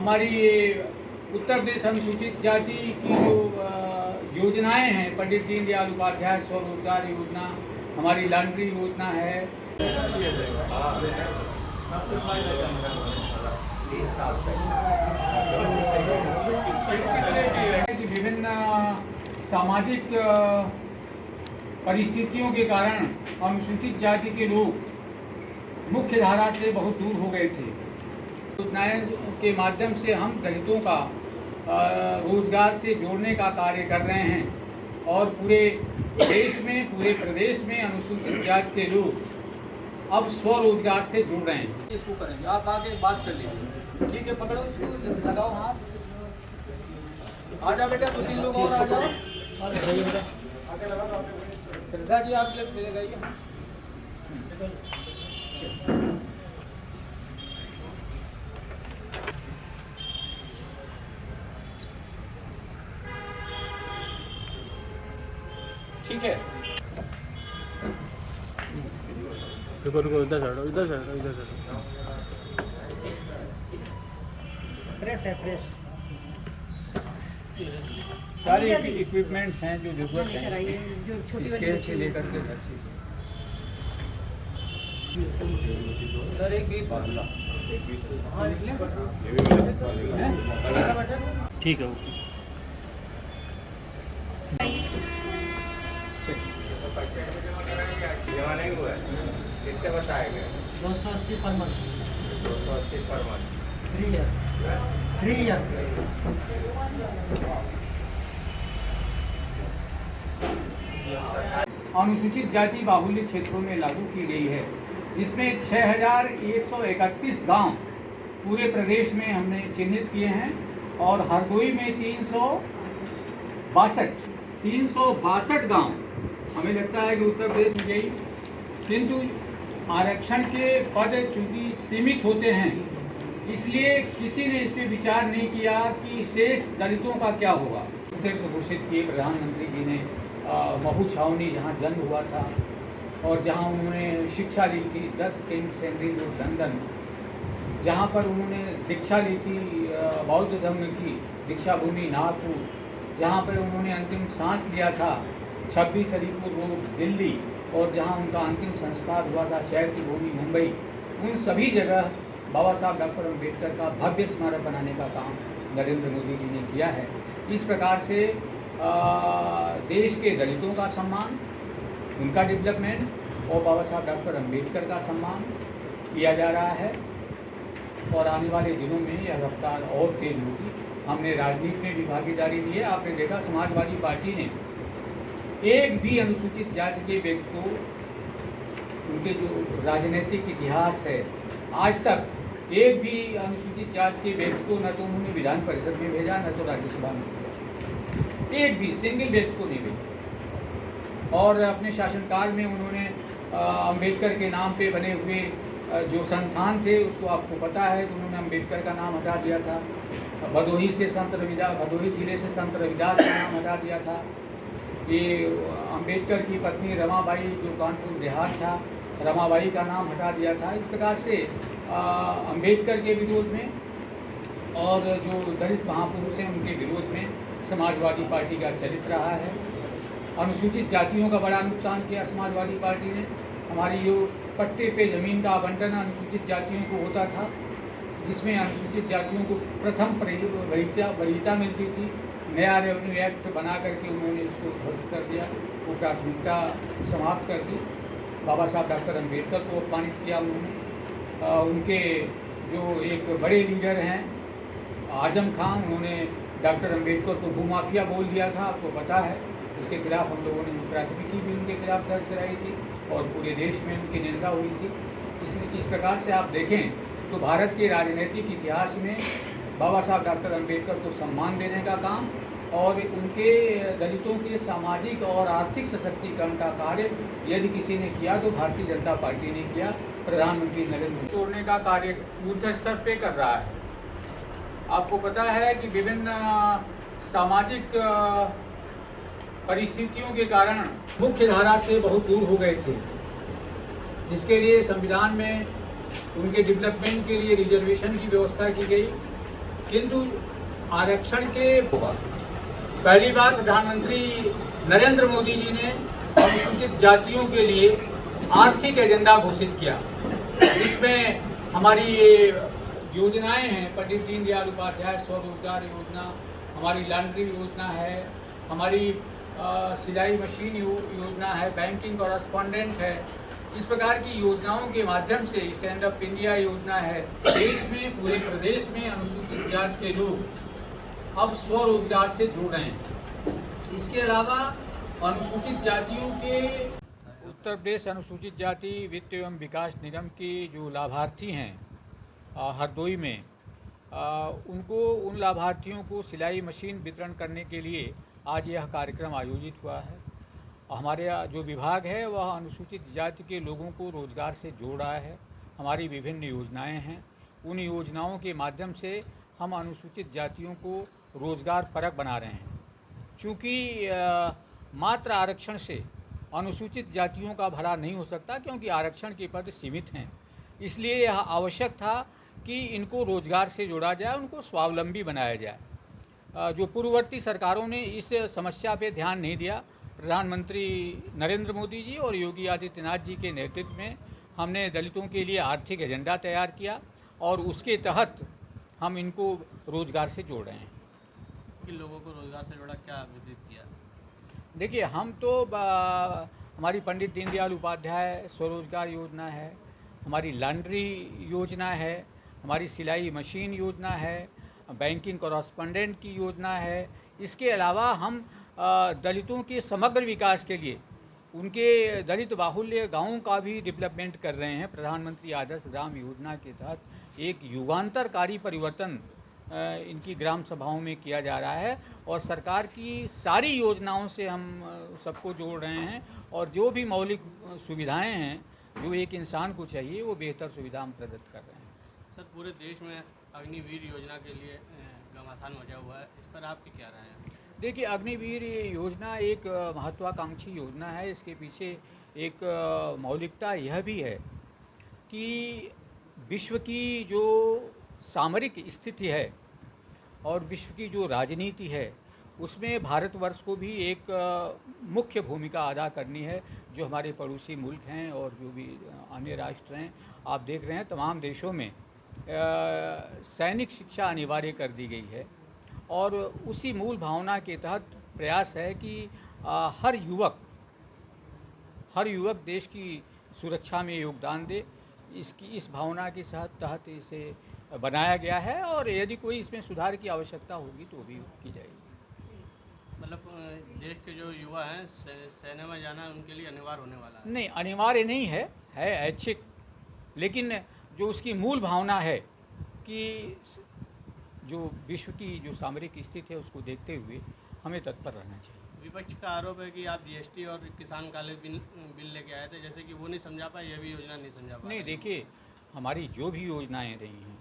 हमारी ये उत्तर प्रदेश अनुसूचित जाति की जो योजनाएं हैं, पंडित दीनदयाल उपाध्याय स्वरोजगार योजना, हमारी लॉन्ड्री योजना है, कि विभिन्न सामाजिक परिस्थितियों के कारण अनुसूचित जाति के लोग मुख्य धारा से बहुत दूर हो गए थे। योजनाएं के माध्यम से हम दलितों का रोजगार से जोड़ने का कार्य कर रहे हैं और पूरे देश में, पूरे प्रदेश में अनुसूचित जाति के लोग अब स्वरोजगार से जुड़ रहे हैं। इसको करेंगे, आप आगे बात कर लीजिए। ठीक है, पकड़ो इसको, लगाओ हाथ। आ जाओ बेटा, 2-3 लोग और आ जाओ। श्रद्धा जी आप ले जाइए। ठीक है, रुको रुको, इधर चढ़ो, इधर चढ़ो, इधर चढ़ो। प्रेस है, प्रेस सारे इक्विपमेंट्स हैं जो जरूरत है, जो छोटी स्केल से लेकर के सर एक ठीक है, ओके। कितने बताएंगे? 280 per month. 280 per month. 3 year. अनुसूचित जाति बाहुल्य क्षेत्रों में लागू की गई है, जिसमें 6131 गांव पूरे प्रदेश में हमने चिन्हित किए हैं और हरदोई में 362 गांव हमें लगता है कि उत्तर प्रदेश में गई, किंतु आरक्षण के पद चूंकि सीमित होते हैं, इसलिए किसी ने इस पर विचार नहीं किया कि शेष दलितों का क्या होगा। घोषित किए प्रधानमंत्री जी ने महू छावनी, जहाँ जन्म हुआ था और जहाँ उन्होंने शिक्षा ली थी, 10 किंग्स हेनरी रोड लंदन, जहाँ पर उन्होंने दीक्षा ली थी बौद्ध धर्म की दीक्षा भूमि नागपुर, जहाँ पर उन्होंने अंतिम सांस लिया था 26 अलीपुर रोड दिल्ली, और जहाँ उनका अंतिम संस्कार हुआ था चैत्य भूमि मुंबई, उन सभी जगह बाबा साहब डॉक्टर अम्बेडकर का भव्य स्मारक बनाने का काम नरेंद्र मोदी जी ने किया है। इस प्रकार से देश के दलितों का सम्मान, उनका डेवलपमेंट और बाबा साहब डॉक्टर अम्बेडकर का सम्मान किया जा रहा है और आने वाले दिनों में यह रफ्तार और तेज होगी। हमने राजनीति में भी भागीदारी दी है। आपने देखा समाजवादी पार्टी ने एक भी अनुसूचित जाति के व्यक्ति को, उनके जो राजनीतिक इतिहास है, आज तक एक भी अनुसूचित जाति के व्यक्ति को न तो उन्होंने विधान परिषद में भेजा, न तो राज्यसभा में भेजा, एक भी सिंगल व्यक्ति को नहीं भेजा। और अपने शासनकाल में उन्होंने अम्बेडकर के नाम पे बने हुए जो संस्थान थे, उसको आपको पता है कि उन्होंने अम्बेडकर का नाम हटा दिया था। भदोही से संत रविदास, भदोही जिले से संत रविदास का नाम हटा दिया था। ये अम्बेडकर की पत्नी रमाबाई, जो कानपुर देहात था, रमाबाई का नाम हटा दिया था। इस प्रकार से अम्बेडकर के विरोध में और जो दलित महापुरुष हैं उनके विरोध में समाजवादी पार्टी का चरित्र रहा है। अनुसूचित जातियों का बड़ा नुकसान किया समाजवादी पार्टी ने। हमारी जो पट्टे पे ज़मीन का आवंटन अनुसूचित जातियों को होता था, जिसमें अनुसूचित जातियों को प्रथम वरीयता मिलती थी, नया रेवेन्यू एक्ट बना करके उन्होंने इसको ध्वस्त कर दिया, वो प्राथमिकता समाप्त कर दी। बाबा साहब डॉक्टर अम्बेडकर को अपमानित किया उन्होंने। उनके जो एक बड़े लीडर हैं आजम खान, उन्होंने डॉक्टर अम्बेडकर को भूमाफिया बोल दिया था, आपको पता है। उसके खिलाफ हम लोगों ने प्राथमिकी भी उनके खिलाफ दर्ज कराई थी और पूरे देश में उनकी निंदा हुई थी। इस प्रकार से आप देखें तो भारत के राजनीतिक इतिहास में बाबा साहब डॉक्टर अम्बेडकर को सम्मान देने का काम और उनके दलितों के सामाजिक और आर्थिक सशक्तिकरण का कार्य यदि किसी ने किया तो भारतीय जनता पार्टी ने किया। प्रधानमंत्री नरेंद्र मोदी तोड़ने का कार्य युद्ध स्तर पे कर रहा है। आपको पता है कि विभिन्न सामाजिक परिस्थितियों के कारण मुख्य धारा से बहुत दूर हो गए थे, जिसके लिए संविधान में उनके डेवलपमेंट के लिए रिजर्वेशन की व्यवस्था की गई किंतु आरक्षण के पहली बार प्रधानमंत्री नरेंद्र मोदी जी ने अनुसूचित जातियों के लिए आर्थिक एजेंडा घोषित किया। इसमें हमारी ये योजनाएं हैं, पंडित दीनदयाल उपाध्याय स्वरोजगार योजना, हमारी लॉन्ड्री योजना है, हमारी सिलाई मशीन योजना है, बैंकिंग कॉरेस्पॉन्डेंट है। इस प्रकार की योजनाओं के माध्यम से स्टैंड अप इंडिया योजना है। देश में, पूरे प्रदेश में अनुसूचित जाति के लोग अब स्वरोजगार से जुड़ रहे हैं। इसके अलावा अनुसूचित जातियों के उत्तर प्रदेश अनुसूचित जाति वित्त एवं विकास निगम की जो लाभार्थी हैं हरदोई में, उन लाभार्थियों को सिलाई मशीन वितरण करने के लिए आज यह कार्यक्रम आयोजित हुआ है। हमारे जो विभाग है वह अनुसूचित जाति के लोगों को रोजगार से जोड़ रहा है। हमारी विभिन्न योजनाएं हैं, उन योजनाओं के माध्यम से हम अनुसूचित जातियों को रोजगार परक बना रहे हैं। चूँकि मात्र आरक्षण से अनुसूचित जातियों का भला नहीं हो सकता, क्योंकि आरक्षण के पद सीमित हैं। इसलिए यह आवश्यक था कि इनको रोजगार से जोड़ा जाए, उनको स्वावलंबी बनाया जाए। जो पूर्ववर्ती सरकारों ने इस समस्या पे ध्यान नहीं दिया, प्रधानमंत्री नरेंद्र मोदी जी और योगी आदित्यनाथ जी के नेतृत्व में हमने दलितों के लिए आर्थिक एजेंडा तैयार किया और उसके तहत हम इनको रोजगार से जोड़ रहे हैं। किन लोगों को रोजगार से जोड़ा, क्या विदित किया? देखिए, हम तो हमारी पंडित दीनदयाल उपाध्याय स्वरोजगार योजना है, हमारी लॉन्ड्री योजना है, हमारी सिलाई मशीन योजना है, बैंकिंग कॉरेस्पॉन्डेंट की योजना है। इसके अलावा हम दलितों के समग्र विकास के लिए उनके दलित बाहुल्य गांवों का भी डेवलपमेंट कर रहे हैं। प्रधानमंत्री आदर्श ग्राम योजना के तहत एक युगांतरकारी परिवर्तन इनकी ग्राम सभाओं में किया जा रहा है और सरकार की सारी योजनाओं से हम सबको जोड़ रहे हैं और जो भी मौलिक सुविधाएं हैं जो एक इंसान को चाहिए वो बेहतर सुविधा हम प्रदत्त कर रहे हैं। सर, पूरे देश में अग्निवीर योजना के लिए घमासान मचा हुआ है, इस पर आपकी क्या राय है? देखिए, अग्निवीर योजना एक महत्वाकांक्षी योजना है। इसके पीछे एक मौलिकता यह भी है कि विश्व की जो सामरिक स्थिति है और विश्व की जो राजनीति है उसमें भारतवर्ष को भी एक मुख्य भूमिका अदा करनी है। जो हमारे पड़ोसी मुल्क हैं और जो भी अन्य राष्ट्र हैं, आप देख रहे हैं तमाम देशों में सैनिक शिक्षा अनिवार्य कर दी गई है और उसी मूल भावना के तहत प्रयास है कि हर युवक देश की सुरक्षा में योगदान दे। इस भावना के तहत इसे बनाया गया है और यदि कोई इसमें सुधार की आवश्यकता होगी तो भी की जाएगी। मतलब देश के जो युवा हैं सेना में जाना उनके लिए अनिवार्य होने वाला है? नहीं, अनिवार्य नहीं है ऐच्छिक, लेकिन जो उसकी मूल भावना है कि जो विश्व की जो सामरिक स्थिति है उसको देखते हुए हमें तत्पर रहना चाहिए। विपक्ष का आरोप है कि आप जीएसटी और किसान काले बिल लेके आए थे, जैसे कि वो नहीं समझा पाए, यह भी योजना नहीं समझा पाए। नहीं, देखिए, हमारी जो भी योजनाएं रही हैं